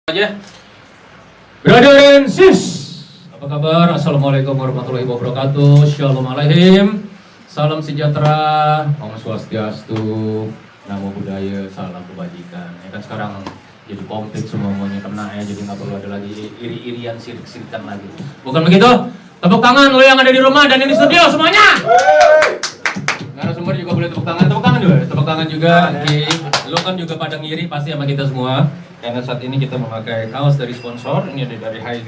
Aja. Brother and sis, apa kabar? Assalamualaikum warahmatullahi wabarakatuh. Shalom alaihim. Salam sejahtera, Om Swastiastu, Namo Buddhaya, salam kebajikan. Ya kan sekarang jadi komplit semuanya kena ya, jadi nggak perlu ada lagi iri-irian, sirik-sirikan lagi. Bukan begitu? Tepuk tangan lo yang ada di rumah dan yang di studio semuanya. Narasumber juga boleh tepuk tangan juga. Tepuk tangan juga. Lo kan juga pada ngiri pasti sama kita semua. Karena saat ini kita memakai kaos dari sponsor, ini ada dari High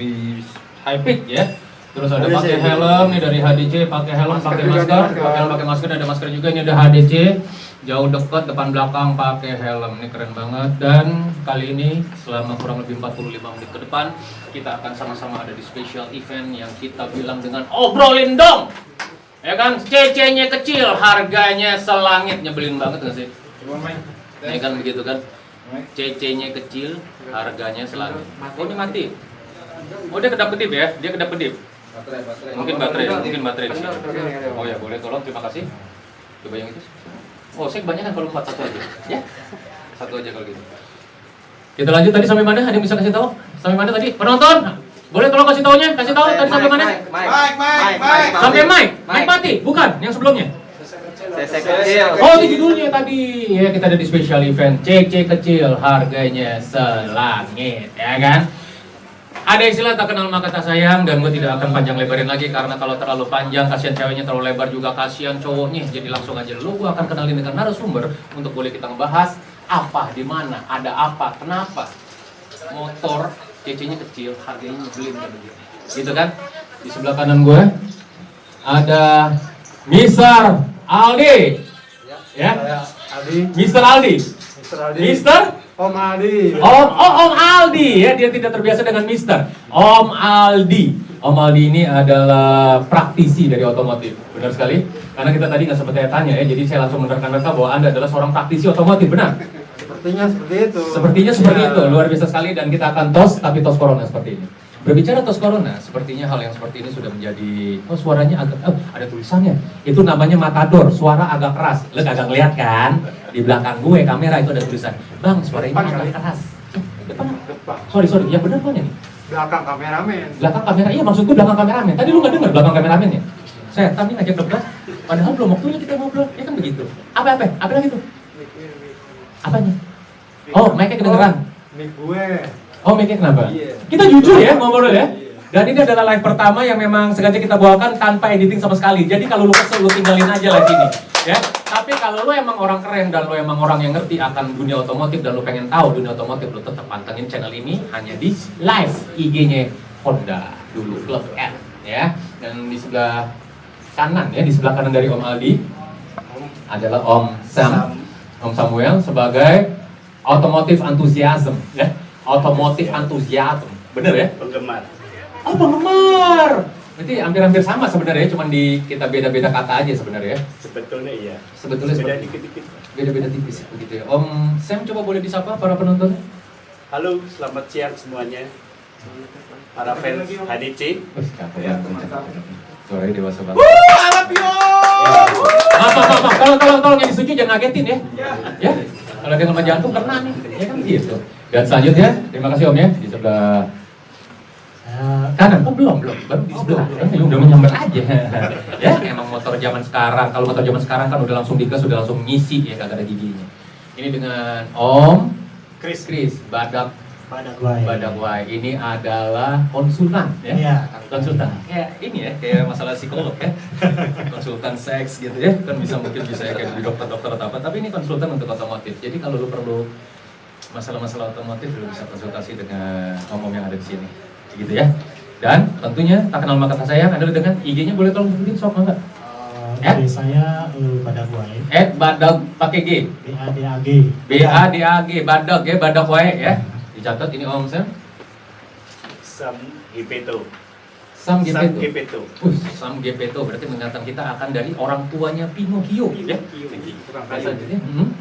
Peak ya. Terus ada pakai helm, ini dari HDC, pakai helm, pakai masker, ada masker juga, ini ada HDC. Jauh dekat, depan belakang pakai helm, ini keren banget. Dan kali ini selama kurang lebih 45 menit ke depan, kita akan sama-sama ada di special event yang kita bilang dengan obrolin dong. Ya kan, CC-nya kecil, harganya selangit, nyebelin banget gak sih? Ya kan begitu kan? CC-nya kecil, harganya selangit. Oh ini mati? Oh dia kedap-kedip ya? Dia kedap-kedip? Mungkin baterai di sini. Oh ya boleh tolong, terima kasih. Coba yang itu. Oh saya kebanyakan kalau 4, satu aja. Ya? Satu aja kalau gitu. Kita lanjut tadi sampai mana? Ada yang bisa kasih tahu? Sampai mana tadi? Penonton? Boleh tolong kasih taunya? Kasih tahu tadi sampai mana? Sampai mic mati? Bukan, yang sebelumnya. Oh itu judulnya tadi ya, kita ada di special event CC kecil harganya selangit ya kan. Ada istilah tak kenal maka tak sayang, dan gue tidak akan panjang lebarin lagi karena kalau terlalu panjang kasihan ceweknya, terlalu lebar juga kasihan cowoknya. Jadi langsung aja dulu gue akan kenalin dengan narasumber untuk boleh kita ngebahas apa, di mana, ada apa, kenapa motor CC-nya kecil harganya nyebelin kayak begitu. Gitu kan? Di sebelah kanan gue ada Mr. Aldi, ya, Mr. Aldi, Mr. Om Aldi. Om Aldi, ya, dia tidak terbiasa dengan Mr. Om Aldi. Om Aldi ini adalah praktisi dari otomotif, benar sekali. Karena kita tadi nggak sempat tanya ya, jadi saya langsung menerka-nerka bahwa Anda adalah seorang praktisi otomotif, benar? Sepertinya seperti itu. Sepertinya seperti itu, luar biasa sekali, dan kita akan tos, tapi tos corona seperti ini. Berbicara tos corona, sepertinya hal yang seperti ini sudah menjadi, suaranya agak, ada tulisannya, itu namanya matador, suara agak keras. Lo kagak ngeliat kan? Di belakang gue kamera itu ada tulisan, bang suaranya agak keras. Depan. Sorry, yang benar mana nih? Belakang kameramen. Belakang kamera, iya maksud gue belakang kameramen. Tadi lu nggak dengar belakang kameramen ya? Saya tadi ngajak debat, padahal belum waktunya kita ngobrol, ya kan begitu. Apa lagi tuh? Apanya? Oh, mic-nya kedengeran. Mic gue. Oh, mic-nya kenapa? Iya. Kita jujur ya ngobrol ya. Dan ini adalah live pertama yang memang sengaja kita bawakan tanpa editing sama sekali. Jadi kalau lu kesel, lu tinggalin aja live ini, ya. Tapi kalau lu emang orang keren dan lu emang orang yang ngerti akan dunia otomotif dan lu pengen tahu dunia otomotif, lu tetap pantengin channel ini hanya di live IG-nya Honda dulu Club N, ya. Dan di sebelah kanan ya, di sebelah kanan dari Om Aldi adalah Om Samuel sebagai otomotif enthusiasm, ya. Otomotif antusiasme, bener ya? Penggemar. Oh penggemar, berarti hampir-hampir sama sebenarnya, cuman di kita beda-beda kata aja sebenarnya. Sebetulnya iya. Sebetulnya beda seperti dikit-dikit. beda-beda tipis begitu ya. Om Sam coba boleh disapa para penonton? Halo, selamat siang semuanya. Para fans HDC. Ya, suaranya dewasa banget. I love you. Maaf, tolong yang disetujui jangan ngagetin ya. Ya, kalau dia lemah jantung kena nih, ya kan gitu. Dan selanjutnya, terima kasih Om ya, di sebelah kanan. Oh belum, baru di sebelah. Udah menyambar aja. Ya, emang motor zaman sekarang. Kalau motor zaman sekarang kan udah langsung digas, udah langsung ngisi ya, kagak ada giginya. Ini dengan Om Chris Badak Wai. Ini adalah konsultan ya. Iya. Konsultan. Kayak ini ya, kayak masalah psikolog ya. Konsultan seks gitu ya. Kan mungkin bisa kayak di dokter-dokter atau apa, tapi ini konsultan untuk otomotif. Jadi kalau lu perlu masalah-masalah otomotif, lu bisa konsultasi dengan om yang ada di sini. Gitu ya. Dan tentunya tak kenal maka tak sayang, Anda dengan IG-nya boleh tolong sebutin sok enggak? Saya Badak Wai. Badak pakai G. BADAG Badak ya, Badak Wai ya. Dicatat ini Om Sam. Sam Gepeto. Sam Gepeto berarti mengingatkan kita akan dari orang tuanya Pinocchio ya. Tukang kayu.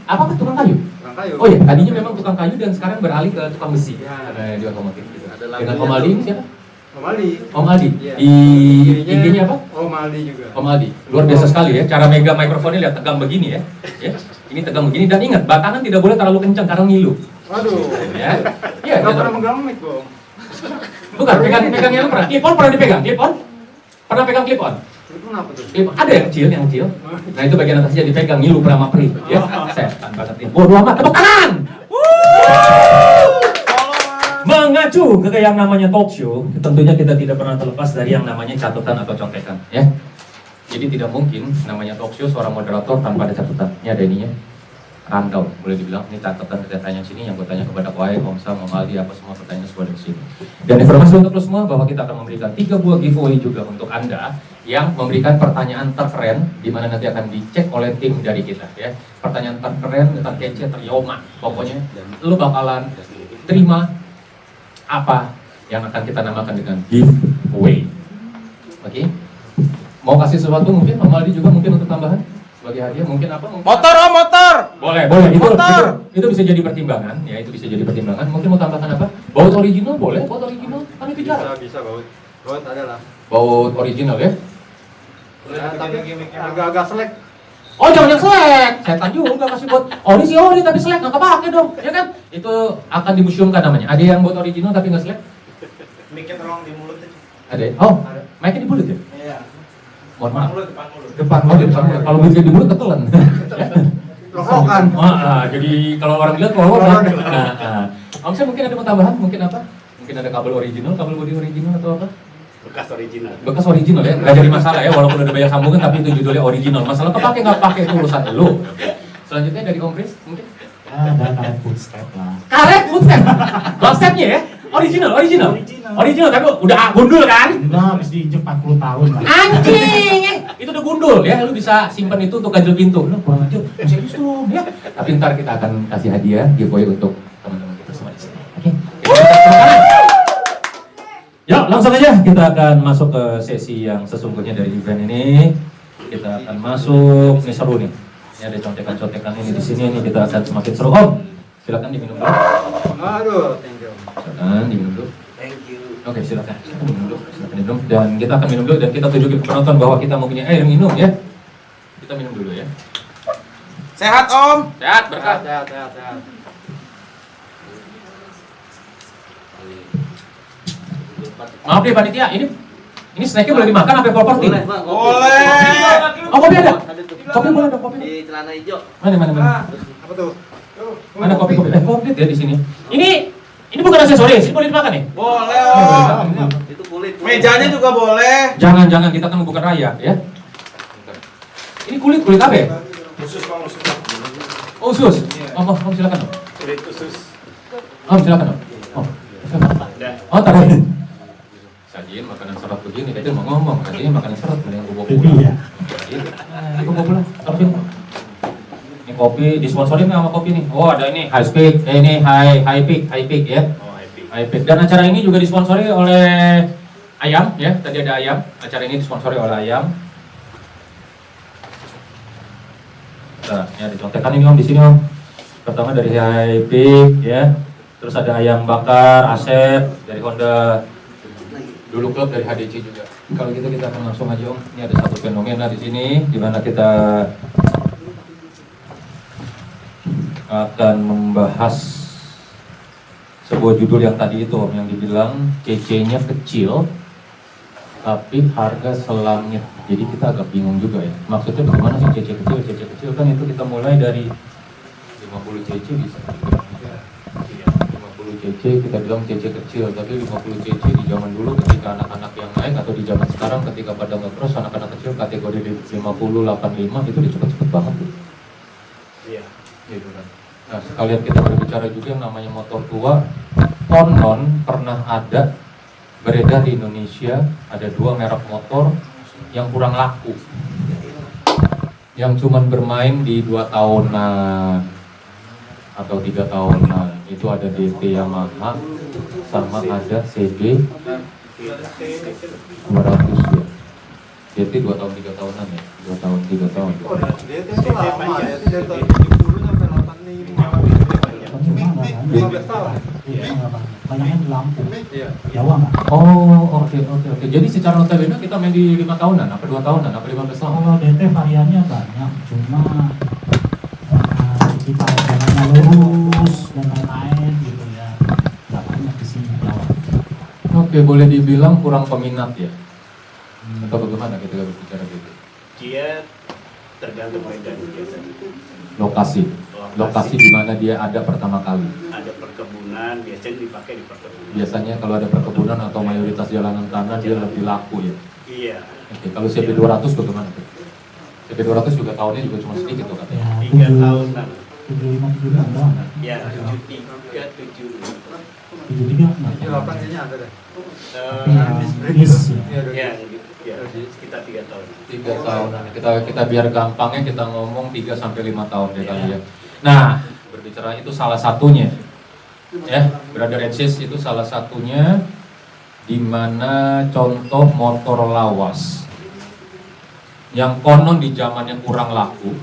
Apa tukang kayu? Tukang kayu. Oh ya, tadinya memang tukang kayu dan sekarang beralih ke tukang besi. Ya. Karena di otomotif gitu. Ada Dengan Om Aldi ini siapa? Om Aldi. Om Aldi. Iya. Di IG-nya apa? Om Aldi juga. Om Aldi. Luar biasa sekali ya. Cara megang mikrofonnya lihat tegang begini ya. Ya. Ini tegang begini, dan ingat, batangan tidak boleh terlalu kencang karena ngilu. Waduh. Ya. Iya, Nggak gitu. pernah megang mic, Bang. Bukan, pegang yang pernah. Clip on pernah dipegang, clip on? Pernah pegang clip on? Itu kenapa tuh? Clip on. Ada yang kecil, Nah itu bagian atasnya dipegang, ngilu pernah mapri. Ya, setan banget ini. Bodoh amat, tepuk tangan! Mengacu ke yang namanya talk show, tentunya kita tidak pernah terlepas dari yang namanya catatan atau contekan, ya. Jadi tidak mungkin namanya talk show seorang moderator tanpa ada catatan. Ini ada ininya. Rantau, boleh dibilang ini catatan kita tanya sini yang gue tanya kepada Kuai, Om Sam, Om Aldi, apa semua pertanyaan semua dari sini. Dan informasi untuk lo semua bahwa kita akan memberikan 3 buah giveaway juga untuk Anda yang memberikan pertanyaan terkeren di mana nanti akan dicek oleh tim dari kita, ya. Pertanyaan terkeren, terkece, teryoma, pokoknya lo bakalan terima apa yang akan kita namakan dengan giveaway. Oke? Mau kasih sesuatu mungkin Om Aldi juga mungkin untuk tambahan sebagai hadiah mungkin apa? Mungkin Motor, Om, motor. boleh itu bisa jadi pertimbangan, ya itu bisa jadi pertimbangan. Mungkin mau tambahkan apa? Baut original boleh, baut original kan itu jarang. Bisa baut. Baut ada lah. Baut original ya? Tapi agak-agak selek. Oh jangan yang selek, setan juga kasih buat ori tapi selek nggak kepake dong, ya kan? Itu akan dimuseumkan namanya. Ada yang buat original tapi nggak selek? Mic-nya terong di mulut aja. Ada. Oh, mic-nya di mulut ya? Iya. Mohon maaf. Depan mulut. Depan mulut. Kalau mic-nya di mulut ketelan. Lokokan. Jadi kalau orang lihat lokokan. Om saya mungkin ada mau tambahan, mungkin apa? Mungkin ada kabel original, kabel body original atau apa? Bekas original. Bekas original ya, nggak jadi masalah ya, walaupun ada banyak sambungan tapi itu judulnya original. Masalah kepake nggak pakai itu urusan lu. Selanjutnya dari Om Pris mungkin? Ya, ada karet footstep lah. Karet footstep, footstepnya ya? Original tapi udah gundul kan? Udah habis diinjek 40 tahun lah. Anjing, itu udah gundul ya, lu bisa simpan itu untuk ganjel pintu. Lu kurang aja, serius tuh ya. Tapi ntar kita akan kasih hadiah giveaway untuk teman-teman kita semua di sini. Oke. Ya, langsung aja kita akan masuk ke sesi yang sesungguhnya dari event ini. Kita akan masuk, ini seru nih. Ini ada contekan-contekan ini di sini nih, kita akan semakin seru. Om, silakan diminum dulu. Aduh, thank you. Silakan diminum dulu. Thank you. Oke, silakan. Silakan minum dulu. Silakan minum. Dan kita akan minum dulu dan kita tunjukin ke penonton bahwa kita mau punya air minum ya. Kita minum dulu ya. Sehat, Om. Sehat, berkah. Sehat. Maaf nih panitia, ini snacknya boleh dimakan apa properti? Boleh, Bang. Boleh. Oh, kopi ada? Ada tuh. Kopi boleh dong, kopi. Di celana hijau. Mana? Apa tuh? Mana kopi? Komplit ya di sini. Ini bukan aksesoris, ini boleh dimakan nih? Boleh, Om. Itu kulit. Mejanya juga boleh. Jangan, kita kan bukan raya ya. Ini kulit apa ya? Khusus, Bang, khusus. Oh, usus. Om silakan Om. Kulit khusus. Om silakan Om. Oh, taruh. Sajiin makanan serat begini, itu mau ngomong, sajiin makanan serat, mending gue bawa pulang. Iya. Gue bawa pulang, taruhin. Ini kopi, disponsori nih sama kopi nih. Oh ada ini, high peak, ini high peak ya. Oh, happy. High peak. Dan acara ini juga disponsori oleh ayam ya, tadi ada ayam. Acara ini disponsori oleh ayam. Nah, ini ada contekan ini Om di sini Om. Pertama dari high peak ya. Terus ada ayam bakar, Asep dari Honda. Dulu klub dari HDC juga. Kalau gitu kita akan langsung aja Om. Ini ada satu fenomena di sini di mana kita akan membahas sebuah judul yang tadi itu Om, yang dibilang CC-nya kecil tapi harga selangit. Jadi kita agak bingung juga ya. Maksudnya bagaimana sih CC kecil? CC kecil kan itu kita mulai dari 50 CC bisa. 50 CC kita bilang CC kecil, tapi 50 CC di zaman dulu ketika anak-anak yang naik atau di zaman sekarang ketika pada nge-cross anak-anak kecil kategori 50, 85 itu udah cepet-cepet banget tuh. Iya. Gitu kan. Nah sekalian kita berbicara juga yang namanya motor tua, konon pernah ada beredar di Indonesia ada 2 merek motor yang kurang laku, yang cuman bermain di 2 tahunan atau 3 tahunan. Itu ada DT Yamaha sama ada CB 200 ya. DT 2 tahun 3 tahunan ya, 2 tahun 3 tahun. Oh, dia itu lama ya, itu dari tahun 70 sampai 85. 15 tahun. Iya, nggak apa. Banyaknya di Lampung. Iya. Jawa nggak? Oh, oke. Jadi secara notabene kita main di 5 tahunan, apa 2 tahunan, apa 15 tahun? Kalau DT variannya banyak, cuma kita jalannya lurus dan lain-lain Oke, boleh dibilang kurang peminat ya? Atau bagaimana kita berbicara gitu? Dia tergantung medan biasanya. Lokasi di mana dia ada pertama kali. Ada perkebunan, biasanya dipakai di perkebunan. Biasanya kalau ada perkebunan atau mayoritas jalanan tanah dia lebih laku ya. Iya. Oke, kalau CB 200 bagaimana tuh? CB 200 juga tahunnya juga cuma sedikit tuh katanya. Ya, 3 tahunan. 75 doang. Ya, 73, 75. 73 enggak. 78 kayaknya ada deh. Bis ya. Ya, sekitar 3 tahun. 3 tahunan. Kita biar gampangnya kita ngomong 3 sampai 5 tahun deh kali ya. Nah, berbicara itu salah satunya. Ya, Brother and Sis itu salah satunya di mana contoh motor lawas yang konon di zamannya kurang laku,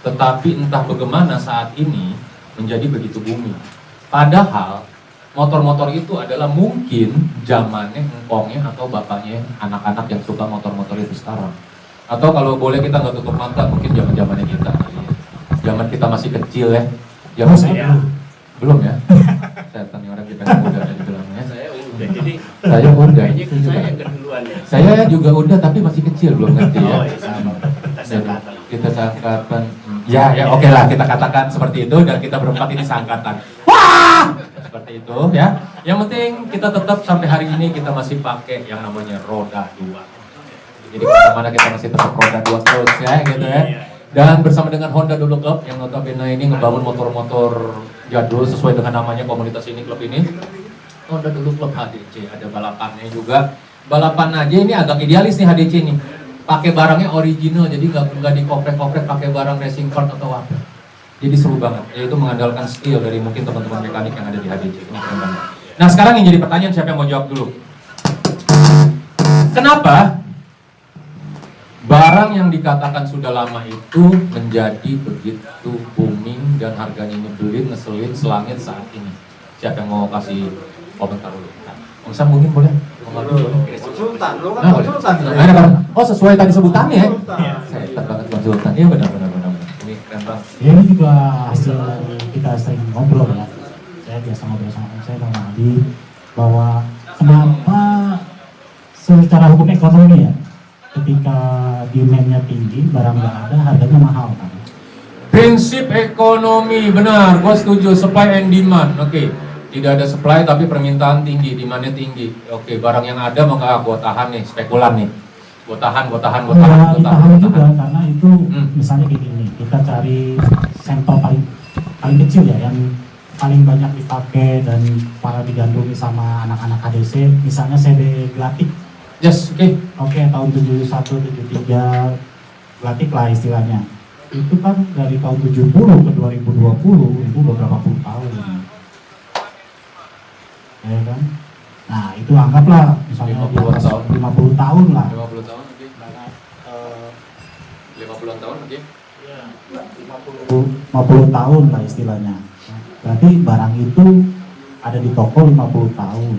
tetapi entah bagaimana saat ini menjadi begitu booming. Padahal motor-motor itu adalah mungkin zamannya engkongnya atau bapaknya anak-anak yang suka motor-motor itu sekarang. Atau kalau boleh kita nggak tutup mata, mungkin zaman-zamannya kita. Zaman kita masih kecil ya. Zaman Saya belum ya. Setan nih orang kita muda dan bilangnya. saya udah, jadi Saya udah. kayaknya saya yang keduluan ya. Saya juga udah tapi masih kecil belum ngerti ya. Oh, iya, sama. Kita seangkatan. Kita seangkatan. Ya, oke lah kita katakan seperti itu dan kita berempat ini seangkatan. Wah! Seperti itu ya. Yang penting kita tetap sampai hari ini kita masih pakai yang namanya roda 2. Jadi kemana kita masih tetap roda 2 terus ya gitu ya. Dan bersama dengan Honda Dulu Club yang notabene ini ngebangun motor-motor jadul sesuai dengan namanya komunitas ini, klub ini. Honda Dulu Club HDC, ada balapannya juga. Balapan aja ini agak idealis nih HDC nih. Pakai barangnya original, jadi nggak dikoprek-koprek pakai barang racing part atau apa. Jadi seru banget, yaitu mengandalkan skill dari mungkin teman-teman mekanik yang ada di HDC. Ini keren banget. Nah sekarang yang jadi pertanyaan siapa yang mau jawab dulu? Kenapa barang yang dikatakan sudah lama itu menjadi begitu booming dan harganya nyebelin, ngeselin, selangit saat ini? Siapa yang mau kasih komentar dulu? Om Sam mungkin boleh? Konsultan, lu kan Nah, boleh. konsultan. Nah, ada, oh sesuai tadi sebutannya ya? Konsultan. Saya banget konsultan, iya benar. Ini keren banget. Ya, ini juga hasil dari kita sering ngobrol ya. Saya biasa ngobrol sama teman saya sama Adi bahwa kenapa secara hukum ekonomi ya, ketika demand-nya tinggi, barang nggak ada, harganya mahal kan. Prinsip ekonomi, benar, gua setuju, supply and demand, oke. Tidak ada supply tapi permintaan tinggi, demand-nya tinggi. Oke, barang yang ada maka gua tahan nih, spekulan nih. Gua tahan. Ditahan juga karena itu misalnya kayak gini, kita cari sampel paling kecil ya, yang paling banyak dipakai dan para digandrungi sama anak-anak HDC, misalnya CD Glatik. Yes, Oke, tahun 71, 73 Glatik lah istilahnya. Itu kan dari tahun 70 ke 2020 itu beberapa puluh tahun. Ya kan? Nah, itu anggaplah misalnya 50 tahun. 50 tahun lah. 50 tahun, oke. 50 tahun, oke. 50 tahun lah istilahnya. Berarti barang itu ada di toko 50 tahun.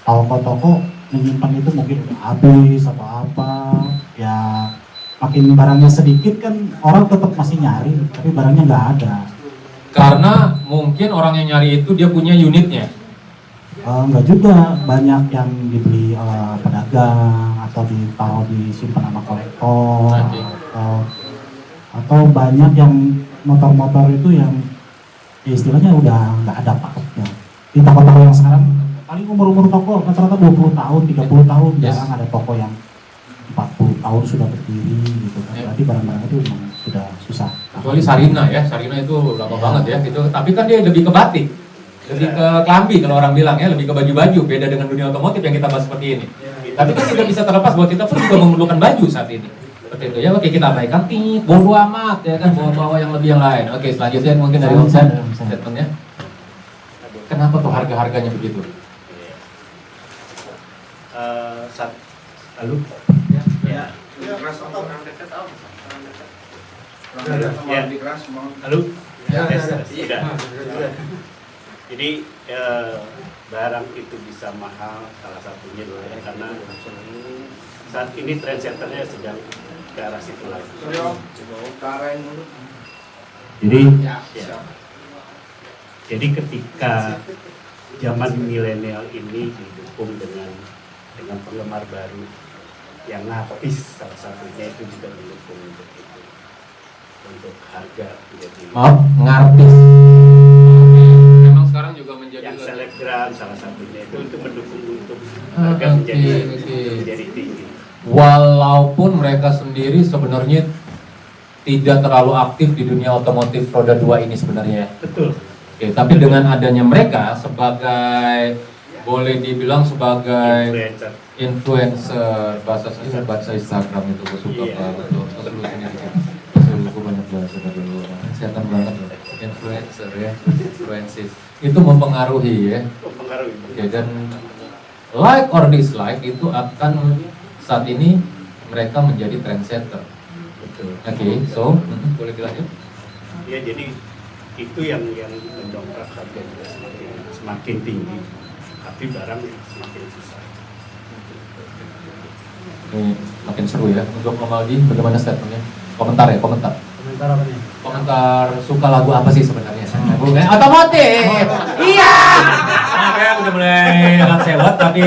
Toko-toko menyimpan itu mungkin udah habis atau apa, ya makin barangnya sedikit kan orang tetap masih nyari, tapi barangnya nggak ada. Karena mungkin orang yang nyari itu dia punya unitnya. Enggak juga, banyak yang dibeli pedagang atau ditaruh disimpan sama kolektor, atau banyak yang motor-motor itu yang ya istilahnya udah nggak ada paketnya. Di toko-toko yang sekarang paling umur toko rata-rata 20 tahun, 30 tahun, jarang ada toko yang 40 tahun sudah berdiri gitu kan. Berarti barang-barang itu memang sudah susah. Kecuali Sarina ya, Sarina itu lama banget ya gitu. Tapi kan dia lebih ke batik, lebih ke klambi kalau orang bilang ya, lebih ke baju-baju. Beda dengan dunia otomotif yang kita bahas seperti ini. Tapi kan tidak bisa terlepas bahwa kita pun juga memerlukan baju saat ini. Seperti itu ya, oke kita abaikan, bodo amat ya kan, bawa-bawa yang lebih yang lain. Oke, selanjutnya mungkin dari Om Sam statementnya. Kenapa tuh harga-harganya begitu? Lalu ya. Lalu jadi barang itu bisa mahal salah satunya ya, karena saat ini trendsetternya sedang ke arah situ lagi. Jadi ketika zaman milenial ini didukung dengan penggemar baru yang artis, salah satunya itu juga mendukung untuk itu, untuk harga menjadi Maaf, ngartis. Memang sekarang juga menjadi yang lebih- selebgram salah satunya itu untuk mendukung untuk harga menjadi tinggi. Walaupun mereka sendiri sebenarnya tidak terlalu aktif di dunia otomotif roda 2 ini sebenarnya. Betul. Oke, tapi dengan adanya mereka sebagai boleh dibilang sebagai influencer bahasa Instagram itu gue suka Iya. banget loh. Terus lu sendiri kan, gue banyak bahasa dulu. Kelihatan banget loh. Influencer ya, influences itu mempengaruhi ya. Mempengaruhi. Oke, dan like or dislike itu akan saat ini mereka menjadi trendsetter. Betul. Oke, so boleh dilanjut? Ya, jadi itu yang mendongkrak harga juga semakin tinggi, tapi barang semakin susah. Ini makin seru ya. Untuk Om Aldi, bagaimana statementnya? Komentar ya, komentar. Komentar apa nih? Komentar suka lagu apa sih sebenarnya? Bukan otomotif. Iya. Makanya udah mulai agak sewot, tapi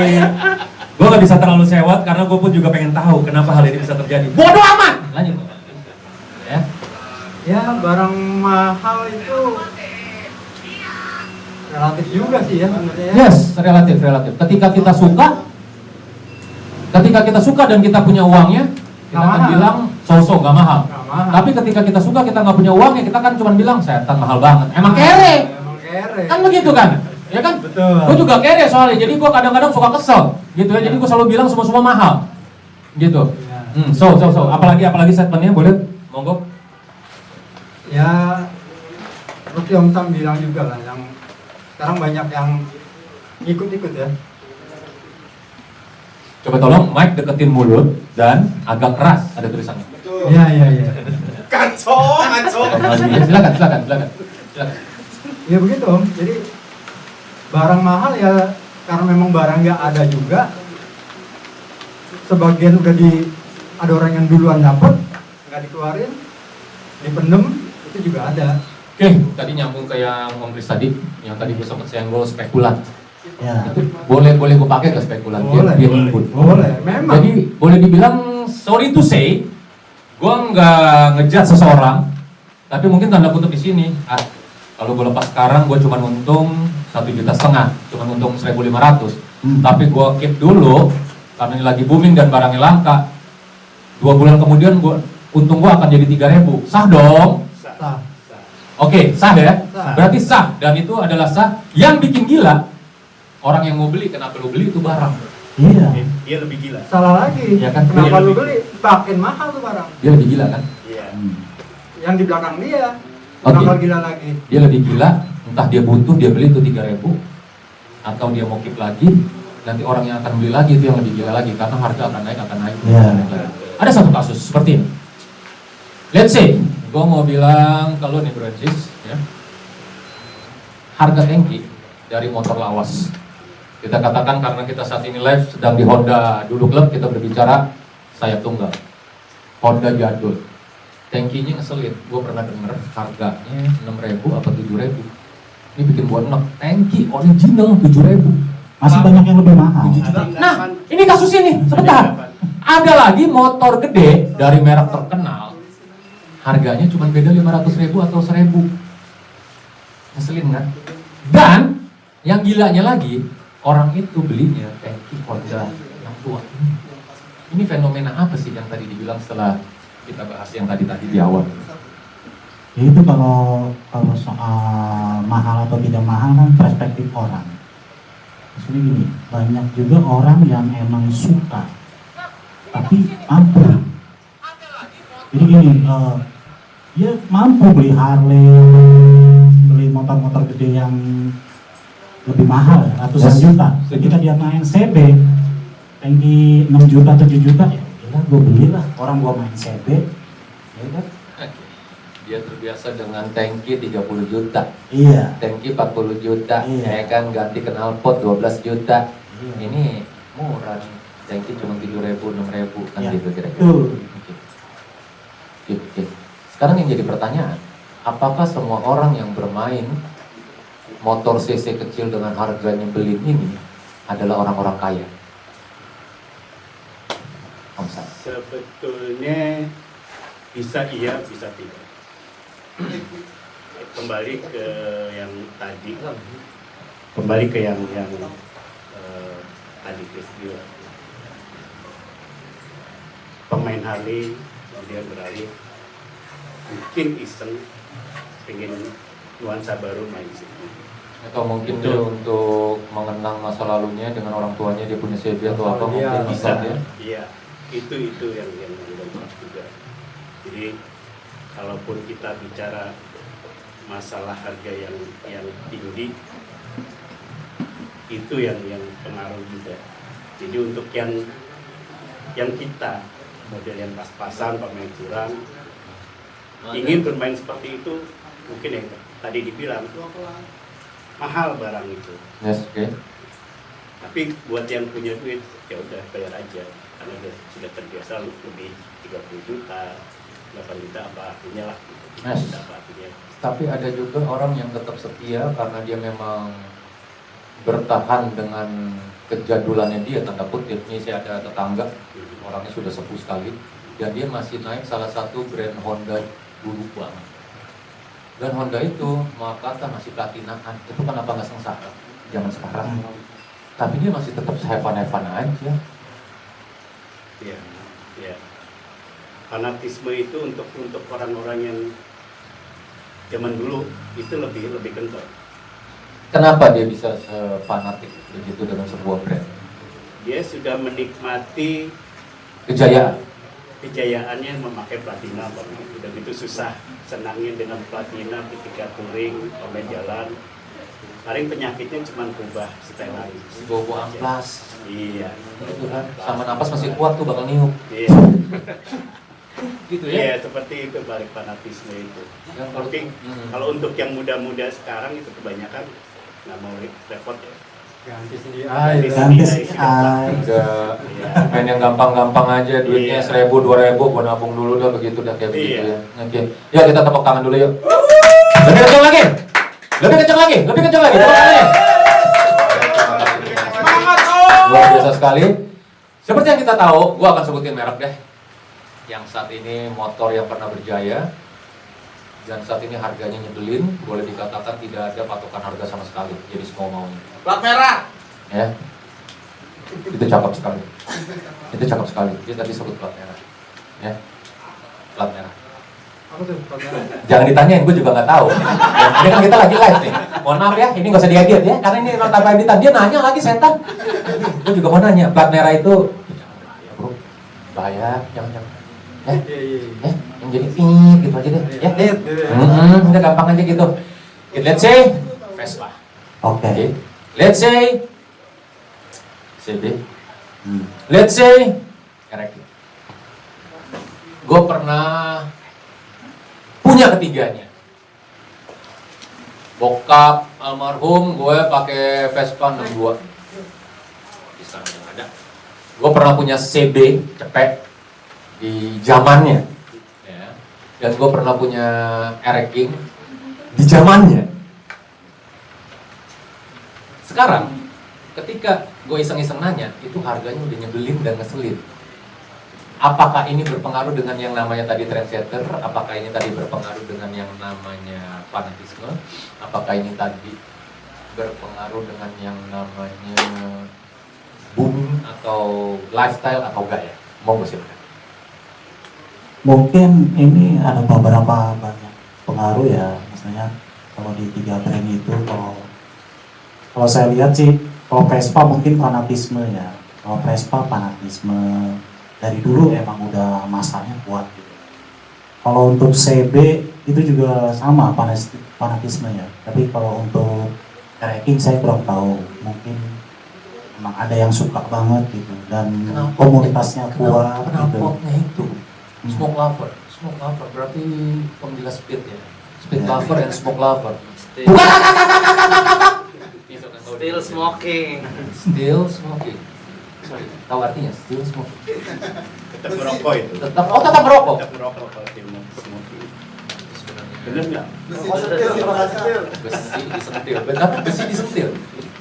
gue gak bisa terlalu sewot karena gue pun juga pengen tahu kenapa hal ini bisa terjadi. Bodoh amat. Lanjut. Ya. Ya, barang mahal itu relatif juga sih ya sebenarnya ya. Yes, relatif. Ketika kita suka dan kita punya uangnya, kita Nggak akan mahal. bilang so-so nggak mahal. Nggak mahal. Tapi ketika kita suka kita nggak punya uangnya, kita kan cuma bilang setan mahal banget. Emang kere, Emang kere. kan begitu kan? Ya kan? Betul. Gue juga kere soalnya, jadi gue kadang-kadang suka kesel, gitu ya. Jadi gue selalu bilang semua mahal, gitu. Ya. So. Apalagi statementnya boleh, monggo. Ya, seperti Om Sam bilang juga lah, yang sekarang banyak yang ikut-ikut ya. Coba tolong mic deketin mulut dan agak keras ada tulisannya. Iya. Kacau. Silakan. Ya begitu Om, jadi barang mahal ya karena memang barang nggak ada juga. Sebagian udah ada orang yang duluan dapet, nggak dikeluarin, dipendem, itu juga ada. Oke, tadi nyambung ke yang Om Kris tadi, yang tadi gue sempat senggol spekulan. Ya. Itu boleh gue pakai ke spekulan Boleh, biar input. Boleh, memang. Jadi boleh dibilang sorry to say, gue nggak ngejat seseorang, tapi mungkin tanda kutip di sini. Kalau gue lepas sekarang, gue cuma untung 1,5 juta, cuma untung 1.500. Tapi gue keep dulu karena ini lagi booming dan barangnya langka. 2 bulan kemudian untung gue akan jadi 3.000. Sah dong. Sah. Oke, sah ya? Sah. Berarti sah, dan itu adalah sah. Yang bikin gila, orang yang mau beli, kenapa lu beli itu barang? Iya. Dia lebih gila. Salah lagi. Ya kan? Kenapa Iya, lu lebih. beli? Makin mahal tuh barang. Dia lebih gila kan? Iya. Yang di belakang dia, Oke. bakal gila lagi. Dia lebih gila, entah dia butuh, dia beli itu 3.000, atau dia mau keep lagi, nanti orang yang akan beli lagi itu yang lebih gila lagi, karena harga akan naik. Iya. Ada satu kasus seperti ini. Let's say, gue mau bilang kalau nih Francis, ya, harga tangki dari motor lawas. Kita katakan karena kita saat ini live sedang di Honda Dulu Club, kita berbicara sayap tunggal. Honda jadul. Tangkinya ngeselin. Gue pernah denger harganya 6.000 atau 7.000. Ini bikin gue enak. Tangki original 7.000. Masih banyak yang lebih mahal. 7 juta. Nah, ini kasusnya nih, sebentar. Ada lagi motor gede dari merek terkenal. Harganya cuma beda 500.000 atau 1.000. Ngeselin kan? Dan yang gilanya lagi, orang itu belinya tangki Honda yang tua. Ini fenomena apa sih yang tadi dibilang setelah kita bahas yang tadi di awal? Ya itu kalau soal mahal atau tidak mahal kan perspektif orang. Maksudnya gini, banyak juga orang yang emang suka tapi mampu. Jadi gini, dia mampu beli Harley, beli motor-motor gede yang lebih mahal, ratusan Yes. juta. Ketika dia main CB, tangki 6 juta, 7 juta, ya udah gue belilah. Orang gue main CB, ya kan? Dia terbiasa dengan tangki 30 juta, Iya. tangki 40 juta, Iya. ya kan, ganti knalpot 12 juta. Iya. Ini murah nih, tangki cuma 7.000, 6.000 kan Iya. gitu kira-kira. Betul. Oke. Sekarang yang jadi pertanyaan, apakah semua orang yang bermain motor CC kecil dengan harga nyebelin ini adalah orang-orang kaya? Om Sam. Sebetulnya bisa iya, bisa tidak. Kembali ke yang tadi, kembali ke yang tadi peristiwa. Pemain Harley kemudian beralih, mungkin iseng, pengen nuansa baru main sini. Atau mungkin dia untuk mengenang masa lalunya dengan orang tuanya, dia punya CB atau apa, mungkin bisa ya. Iya, itu yang membuat juga. Jadi kalaupun kita bicara masalah harga yang tinggi, itu yang pengaruh juga. Jadi untuk yang kita model yang pas-pasan, pemain curang, ingin bermain seperti itu, mungkin yang tadi dibilang mahal barang itu. Yes, oke. Tapi buat yang punya duit, ya udah bayar aja, karena sudah terbiasa lebih 30 juta, 8 juta apa artinya lah. Yes. Apa artinya? Tapi ada juga orang yang tetap setia karena dia memang bertahan dengan kejadulannya dia, tanda kutip. Ini saya ada tetangga, orangnya sudah sepuh sekali, dan dia masih naik salah satu brand Honda dulu banget. Dan Honda itu mau kata masih platinaan, itu kenapa nggak sengsara zaman sekarang? Tapi dia masih tetap have-fun aja. Iya, iya. Fanatisme itu untuk orang-orang yang zaman dulu itu lebih kental. Kenapa dia bisa fanatik begitu dengan sebuah brand? Dia sudah menikmati kejayaannya memakai platina, udah gitu susah senangin dengan platina ketika touring, pemain jalan. Paling penyakitnya cuma berubah setel lagi. Bobo amplas. Iya. Itu kan, sama napas masih kuat tuh bakal niup. Iya. Gitu ya? Iya, seperti itu balik fanatisme itu. Yang Tapi kalau untuk yang muda-muda sekarang itu kebanyakan nggak mau repot ya. Ganti sendiri Ganti CI. Udah main yang gampang-gampang aja, duitnya Iya. 1.000, 2.000, gua nabung dulu dah begitu dah kayak begitu Iya. ya. Oke, yuk kita tepuk tangan dulu yuk. Lebih kencang lagi, lebih kencang lagi, lebih kencang lagi. Tepuk tangannya. Luar biasa sekali. Seperti yang kita tahu, gua akan sebutin merek deh. Yang saat ini motor yang pernah berjaya, dan saat ini harganya nyebelin, boleh dikatakan tidak ada patokan harga sama sekali, jadi semua maunya. Plat merah. Ya, itu cakep sekali. Itu cakep sekali. Dia tadi sebut plat merah. Ya, plat merah. Apa tuh? Jangan ditanyain, gue juga nggak tahu. Ya, ini kan kita lagi live nih. Mohon maaf ya, ini nggak usah diedit ya, karena ini memang tanpa editan. Dia nanya lagi setan. Gue juga mau nanya, plat merah itu, ya bro, bahaya, jangan. Iya. Yang jadi pink gitu aja deh. Ya, udah gampang aja gitu. Let's say Vespa. Oke. Let's say CB. Let's say RX. Gue pernah punya ketiganya. Bokap almarhum gue pakai Vespa 62. Di sana yang ada. Gue pernah punya CB cepet di zamannya. Ya. Dan gue pernah punya RX King di zamannya. Sekarang, ketika gue iseng-iseng nanya, itu harganya udah nyebelin dan ngeselin. Apakah ini berpengaruh dengan yang namanya tadi trendsetter? Apakah ini tadi berpengaruh dengan yang namanya fanatisme? Apakah ini tadi berpengaruh dengan yang namanya booming atau lifestyle atau enggak ya? Mau gue silakan. Mungkin ini ada beberapa banyak pengaruh ya, misalnya kalau di 3 brand itu, kalau saya lihat sih, kalau Vespa mungkin fanatisme ya, kalau Vespa fanatisme dari dulu emang udah masanya kuat gitu. Kalau untuk CB itu juga sama fanatisme ya, tapi kalau untuk RX saya kurang tahu, mungkin emang ada yang suka banget gitu dan komunitasnya kuat gitu. Kenapa itu? Smoke lover berarti penggila speed ya. Speed lover and smoke lover. Still smoking. Still smoking. Sorry, tahu artinya still smoking? Tetap merokok itu. Tetap merokok. Tetap merokok kalau tim smoking. Sebenarnya Bener nggak? Besi disentil. Tapi besi disentil.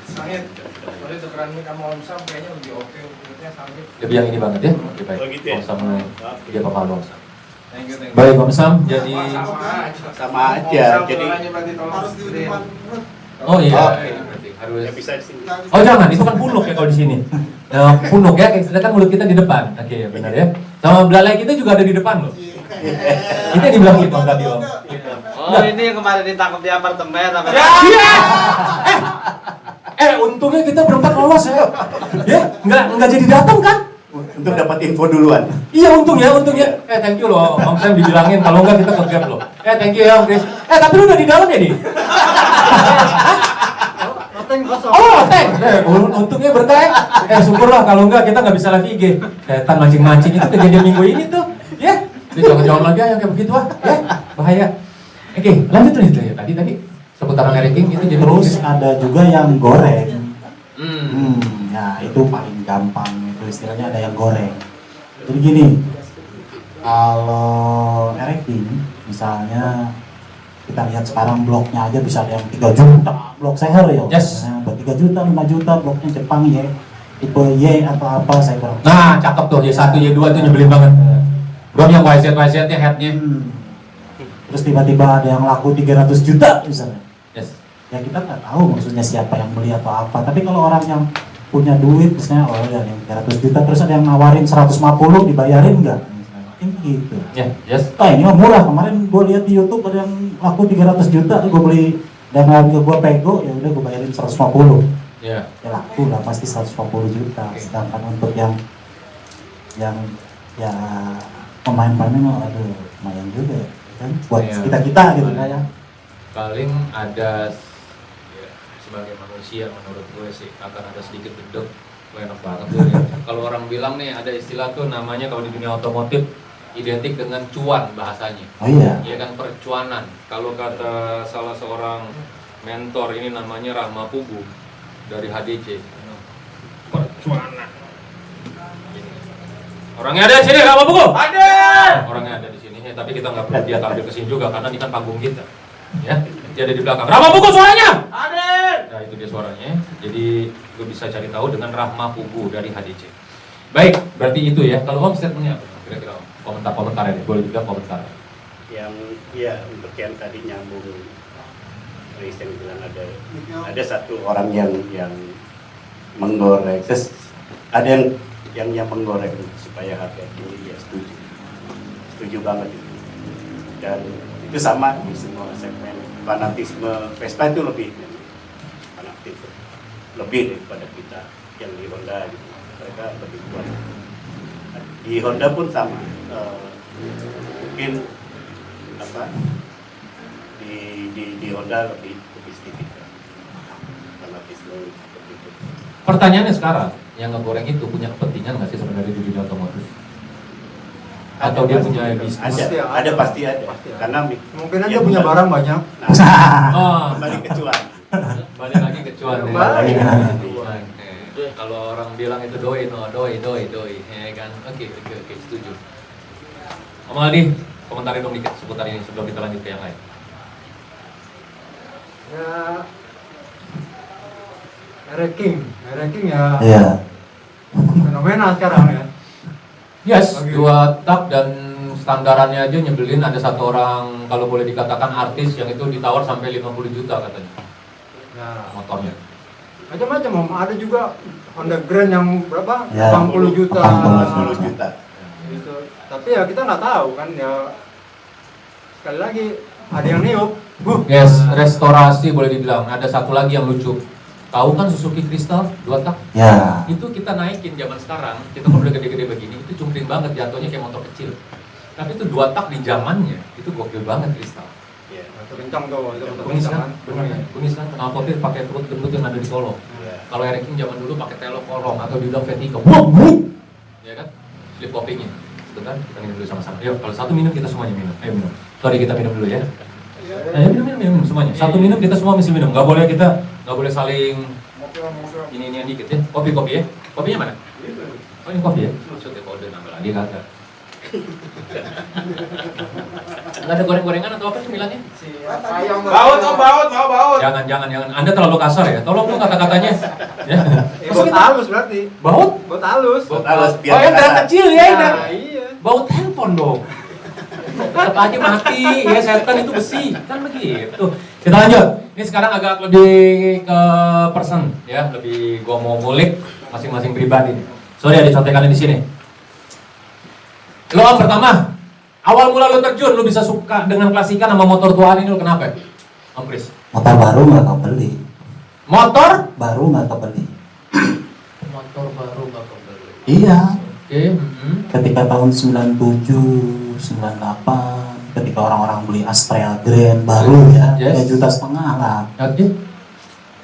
Sangit. Kalau itu keran mic sama Omsam kayaknya lebih oke ukirnya sangit. Lebih yang ini banget ya. Lebih baik. Oh, gitu ya? Om sama dia Papa Om Sam. Thank you. Baik Om Sam, jadi Sama aja. Jadi harus di depan. oh iya, Oh. berarti harus. ya bisa di sini. Oh jangan, itu kan punuk ya kalau di sini. Punuk ya, kita kan mulut kita di depan. Oke, benar ya. Sama belalai kita juga ada di depan loh. Kita dibilang gitu tadi Om. Oh ini yang kemarin ditangkap di apartemen sama. Untungnya kita berempat lolos ya. Ya, nggak jadi datang kan? Untuk dapat info duluan. Iya untungnya. Thank you loh, Om Sam dibilangin kalau enggak kita ke-gap loh. Thank you ya Om Chris. Tapi lu udah di dalam ya nih? Loteng kosong. Oh, thank. Untungnya berkah ya. Syukurlah kalau enggak kita nggak bisa live IG. Setan mancing-mancing itu kejadian minggu ini tuh. Ya, jangan lagi yang kayak begitu ah. Ya, bahaya. Oke, lanjut ya. Tadi seputaran ranking itu jadi Terus ada juga yang goreng. Hmm. Ya itu paling gampang itu istilahnya ada yang goreng. Jadi gini, kalau ranking misalnya kita lihat sekarang bloknya aja bisa ada yang 3 juta, blok seher ya. Yes. Nah, buat 3 juta, 5 juta bloknya Jepang ya. Tipe Y atau apa saya kurang. Nah, cakep tuh Y1, Y2 tuh nyebelin banget. Belum yang YZ-nya headnya. Terus tiba-tiba ada yang laku 300 juta misalnya. Yes. Ya kita nggak tahu maksudnya siapa yang beli atau apa. Tapi kalau orang yang punya duit misalnya ya yang 300 juta terus ada yang nawarin 150 dibayarin nggak? Misalnya gitu. Ya, yes. Ini mah murah. Kemarin gue lihat di YouTube ada yang laku 300 juta, gue beli dan harga gue pego, ya udah gue bayarin 150. Ya. Ya laku lah pasti 150 juta. Sedangkan untuk yang ya pemain-pemainnya mah aduh lumayan juga ya kan buat Iya. kita gitu ya. Paling ada ya, sebagai manusia menurut gue sih akan ada sedikit bedok. Gue enak banget tuh ya. Kalau orang bilang nih ada istilah tuh namanya kalau di dunia otomotif identik dengan cuan bahasanya. Oh iya. Ya kan percuanan. Kalau kata salah seorang mentor ini namanya Rahma Pugu dari HDC. Percuanan. Orangnya ada di sini, Rahma Pugu. Ada. Orangnya ada di sini, ya, tapi kita nggak perlu dia tampil ke sini juga karena ini kan panggung kita. Ya, dia ada di belakang. Rahma Pugu suaranya. Ada. Nah itu dia suaranya. Jadi gue bisa cari tahu dengan Rahma Pugu dari HDC. Baik, berarti itu ya. Kalau Om statementnya apa? Kira-kira Om? Komentar-komentar ya, boleh juga komentar. Yang ya untuk yang tadi nyambung Chris yang bilang ada satu orang yang menggoreng, ada yang menggoreng supaya harga tinggi, dia setuju banget itu. Dan itu sama di semua segmen. Fanatisme Vespa itu lebih fanatik, lebih daripada kita yang di Honda gitu. Mereka lebih kuat. Di Honda pun sama. Mungkin apa di Honda lebih sedikit fanatisme seperti itu. Pertanyaannya sekarang, yang ngegoreng itu punya kepentingan nggak sih sebenarnya di dunia otomotif? Atau dia punya bisnis? Ada pasti ada. Karena Mungkin aja punya barang banyak. Oh, kembali ke cuan. balik lagi ke cuan. Ya. Balik. Oke. Kalau orang bilang itu doi, ya kan? Oke, setuju. Om Aldi, komentarin dong dikit seputar ini sebelum kita lanjut ke yang lain. Ya ranking ya Iya. fenomena sekarang ya. Yes, Oke. 2 tak dan standarannya aja nyebelin. Ada satu orang kalau boleh dikatakan artis yang itu ditawar sampai 50 juta katanya Ya motornya. macam-macam Om. Ada juga Honda Grand yang berapa? Ya, 80 juta. 80 juta. Gitu. Tapi ya kita nggak tahu kan ya. Sekali lagi ada yang niup. Yes, restorasi boleh dibilang. Ada satu lagi yang lucu. Tahu kan Suzuki Crystal 2 tak? Ya. Itu kita naikin zaman sekarang. Kita kan udah gede-gede begini, itu cungkring banget jatuhnya kayak motor kecil. Tapi itu 2 tak di zamannya, itu gokil banget Crystal. Iya. Itu kencang tuh, itu Kunis kencang kan? Bener ya? Kunis kan? Knalpotnya pakai perut gendut yang ada di Solo. Iya. Kalau Ranking zaman dulu pakai telo kolong atau dibilang vertical. Wuh! Ya kan? Slip poppingnya. Itu kan? Kita minum dulu sama-sama. Yuk, kalau satu minum kita semuanya minum. Ayo minum. Sorry kita minum dulu ya. Ayo minum semuanya. Satu minum kita semua mesti minum. Nggak boleh saling ini dikit ya. Kopi ya. Kopinya mana? Oh ini kopi ya. Maksudnya kode nambah lagi kagak. Nggak ada goreng-gorengan atau apa cemilannya? Baut om, baut. Jangan. Anda terlalu kasar ya. Tolong tuh kata-katanya. Ya. Baut halus berarti. Baut? Baut halus. Halus biar Oh, yang terasa. terang kecil ya. Nah, iya. Baut handphone dong. Tetap aja mati, ya setan itu besi, kan begitu. Kita lanjut. Ini sekarang agak lebih ke person, ya, lebih gua mau ngulik masing-masing pribadi. Sorry ada contekannya di sini. Lo Om, pertama, awal mula lo terjun, lo bisa suka dengan klasikan sama motor tuaan ini lo kenapa? Om Kris. Motor baru nggak kebeli. Motor? Baru nggak kebeli. Motor baru gak kebeli. Iya. Oke. Ketika tahun 97, 98, ketika orang-orang beli Astrea Grand baru ya, Yes. 3,5 juta lah. Oke.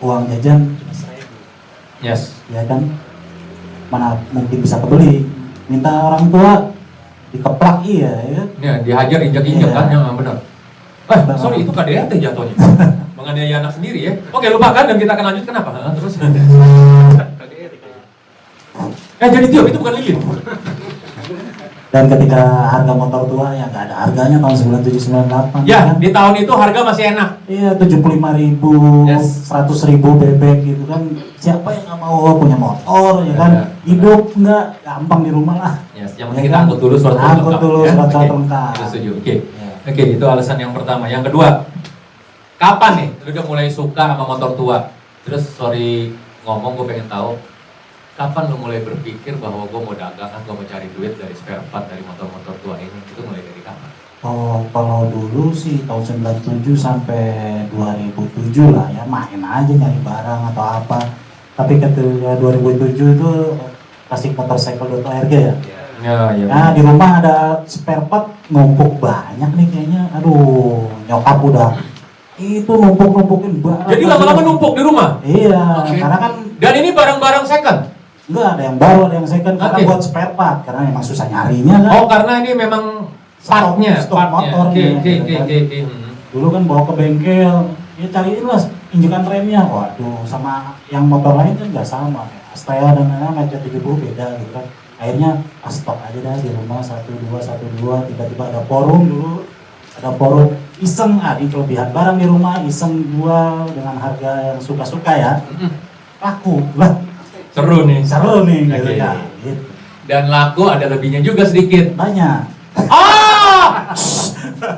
Uang jajan, Yes. ya kan? Mana mungkin bisa kebeli? Minta orang tua dikeplak iya ya. Ya, dihajar injak-injak Iya. kan, yang benar. Sorry, itu KDRT jatuhnya. Menganiaya anak sendiri ya. Oke, lupakan dan kita akan lanjut kenapa? Terus. Jadi Tio, itu bukan lilin. Dan ketika harga motor tua yang nggak ada harganya tahun 97-98 Ya, kan? di tahun itu harga masih enak. Iya, 75.000, Yes. 100.000 bebek gitu kan. Siapa yang nggak mau punya motor ya kan? Iya. Hidup nggak gampang di rumah lah. Yes, yang penting kita angkut dulu surat Angkut dulu surat Oke, lengkap. kita setuju. Oke. Ya. Oke, itu alasan yang pertama. Yang kedua, kapan nih lu udah mulai suka sama motor tua? Terus sorry ngomong, gue pengen tahu kapan lu mulai berpikir bahwa gue mau dagang, gue mau cari duit dari spare part dari motor-motor tua ini? Itu mulai dari kapan? Oh, kalau dulu sih tahun 97 sampai 2007 lah ya, main aja nyari barang atau apa. Tapi ketika 2007 itu kasih motorcycle.org ya. Ya. Nah, di rumah ada spare part numpuk banyak nih kayaknya. Aduh, nyokap udah itu numpuk-numpukin barang. Jadi lama-lama numpuk di rumah? Iya, Oke. karena kan Dan ini barang-barang second? enggak ada yang baru, ada yang second karena Oke. buat spare part karena emang susah nyarinya kan. Oh, karena ini memang partnya, Stok partnya. motornya, Oke. gitu kan. Dulu kan bawa ke bengkel, ya cariin lah injekan remnya. Waduh, sama yang motor lain kan nggak sama. Astrea dan lain-lain MC70 beda gitu kan. Akhirnya stok aja dah di rumah 1212, tiba-tiba ada forum dulu. Ada forum iseng, ini kelebihan barang di rumah, iseng jual dengan harga yang suka-suka ya. Laku, lah Seru nih. seru nih gitu Oke. kan. Gitu. Dan laku ada lebihnya juga sedikit. Banyak. Ah!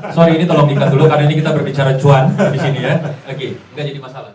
Sorry, ini tolong dikat dulu karena ini kita berbicara cuan di sini ya. Oke, nggak jadi masalah.